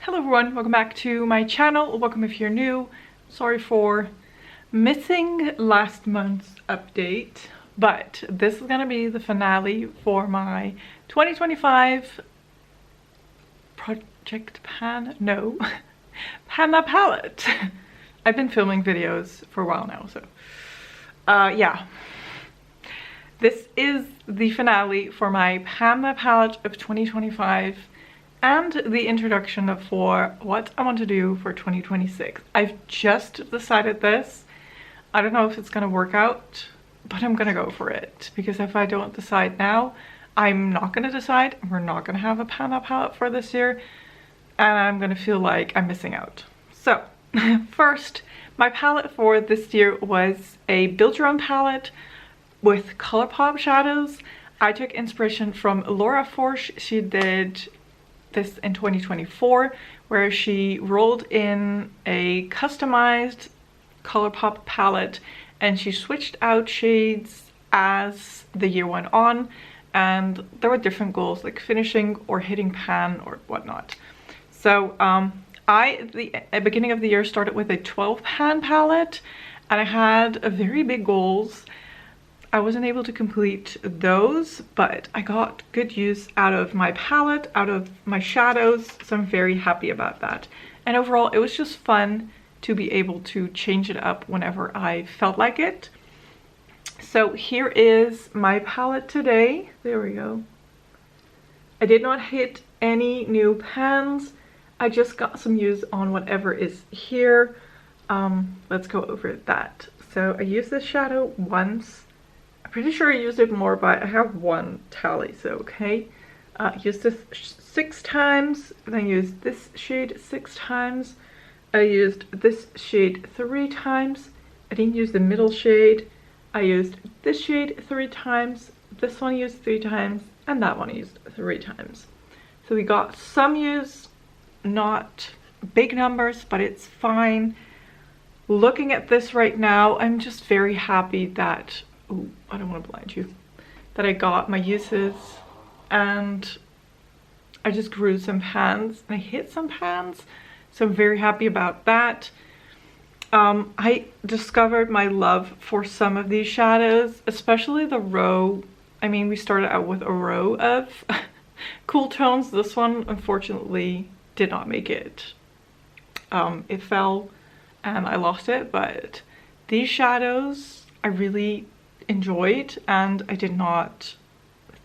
Hello everyone, welcome back to my channel. Welcome if you're new. Sorry for missing last month's update, but this is gonna be the finale for my 2025 Project Pan? No. Panna palette. I've been filming videos for a while now, so yeah. This is the finale for my Panna palette of 2025 and the introduction for what I want to do for 2026. I've just decided this. I don't know if it's gonna work out, but I'm gonna go for it, because if I don't decide now, I'm not gonna decide. We're not gonna have a Panna palette for this year, and I'm gonna feel like I'm missing out. So first, my palette for this year was a Build Your Own palette with Colourpop shadows. I took inspiration from Laura Forsch. She did this in 2024, where she rolled in a customized Colourpop palette and she switched out shades as the year went on, and there were different goals like finishing or hitting pan or whatnot. So at the beginning of the year started with a 12 pan palette, and I had very big goals. I wasn't able to complete those, but I got good use out of my palette, out of my shadows, so I'm very happy about that. And overall, it was just fun to be able to change it up whenever I felt like it. So here is my palette today. There we go. I did not hit any new pans. I just got some use on whatever is here. Let's go over that. So I used this shadow once. Pretty sure I used it more, but I have one tally, so okay. Used this 6 times, then used this shade 6 times. I used this shade 3 times. I didn't use the middle shade. I used this shade 3 times. This one used 3 times, and that one used 3 times. So we got some use, not big numbers, but it's fine. Looking at this right now, I'm just very happy that ooh, I don't want to blind you, that I got my uses, and I just grew some pans and I hit some pans, so I'm very happy about that. I discovered my love for some of these shadows, especially the row. I mean, we started out with a row of cool tones. This one unfortunately did not make it. It fell and I lost it, but these shadows I really enjoyed, and I did not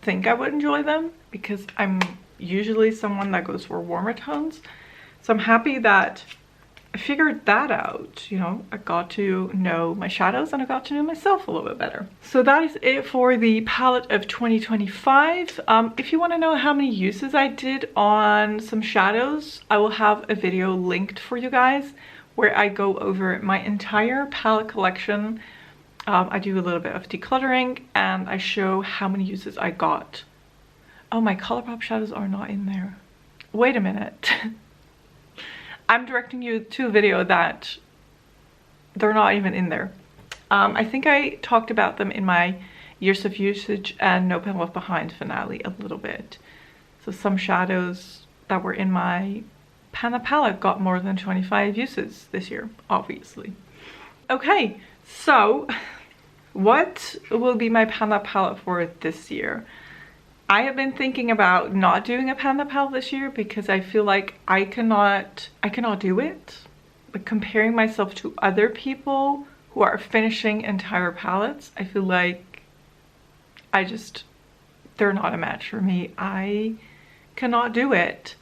think I would enjoy them because I'm usually someone that goes for warmer tones. So I'm happy that I figured that out. You know, I got to know my shadows and I got to know myself a little bit better. So that is it for the palette of 2025. If you want to know how many uses I did on some shadows, I will have a video linked for you guys where I go over my entire palette collection. I do a little bit of decluttering and I show how many uses I got. Oh, my Colourpop shadows are not in there. Wait a minute. I'm directing you to a video that they're not even in there. I think I talked about them in my years of usage and No Pen Left Behind finale a little bit. So some shadows that were in my Panna palette got more than 25 uses this year, obviously. Okay, so what will be my Panna palette for this year? I have been thinking about not doing a Panna palette this year because I feel like I cannot do it. But comparing myself to other people who are finishing entire palettes, I feel like they're not a match for me. I cannot do it.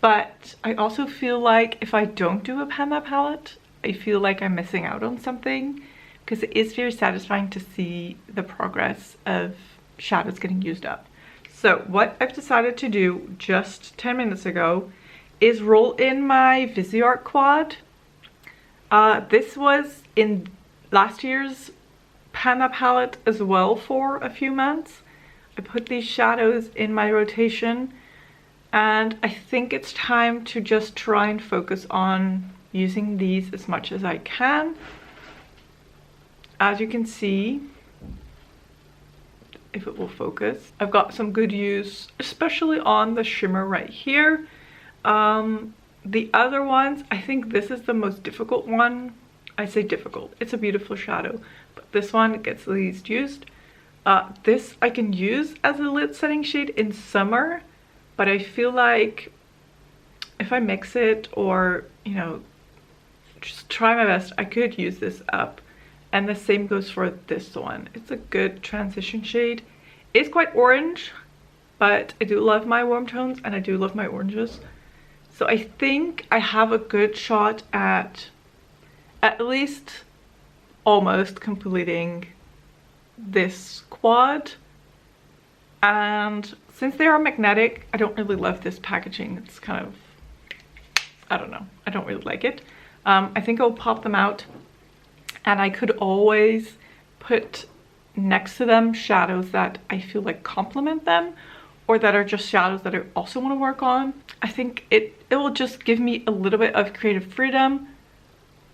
But I also feel like if I don't do a Panna palette, I feel like I'm missing out on something, because it is very satisfying to see the progress of shadows getting used up. So what I've decided to do just 10 minutes ago is roll in my Viseart quad. This was in last year's Panna palette as well for a few months. I put these shadows in my rotation, and I think it's time to just try and focus on using these as much as I can. As you can see, if it will focus, I've got some good use, especially on the shimmer right here. The other ones, I think this is the most difficult one. I say difficult, it's a beautiful shadow, but this one gets the least used. This I can use as a lid setting shade in summer, but I feel like if I mix it or, you know, just try my best, I could use this up. And the same goes for this one. It's a good transition shade. It's quite orange, but I do love my warm tones and I do love my oranges. So I think I have a good shot at least almost completing this quad. And since they are magnetic, I don't really love this packaging. It's kind of, I don't know, I don't really like it. I think I'll pop them out, and I could always put next to them shadows that I feel like complement them, or that are just shadows that I also want to work on. I think it will just give me a little bit of creative freedom,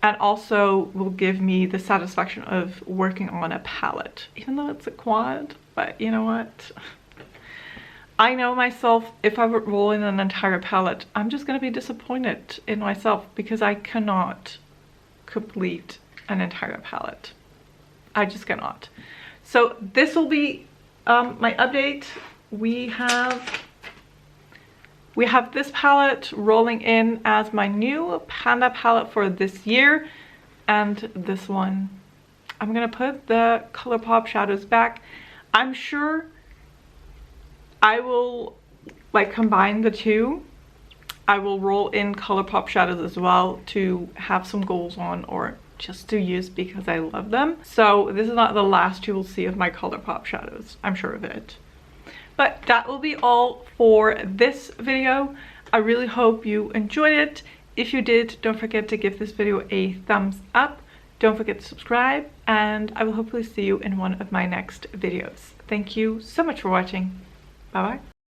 and also will give me the satisfaction of working on a palette, even though it's a quad. But you know what? I know myself, if I would roll in an entire palette, I'm just going to be disappointed in myself because I cannot complete an entire palette. I just cannot. So this will be my update. We have this palette rolling in as my new Panda palette for this year, and this one I'm gonna put the Colourpop shadows back. I'm sure I will like combine the two. I will roll in Colourpop shadows as well to have some goals on, or just to use because I love them. So this is not the last you will see of my Colourpop shadows, I'm sure of it. But that will be all for this video. I really hope you enjoyed it. If you did, don't forget to give this video a thumbs up. Don't forget to subscribe, and I will hopefully see you in one of my next videos. Thank you so much for watching. Bye bye.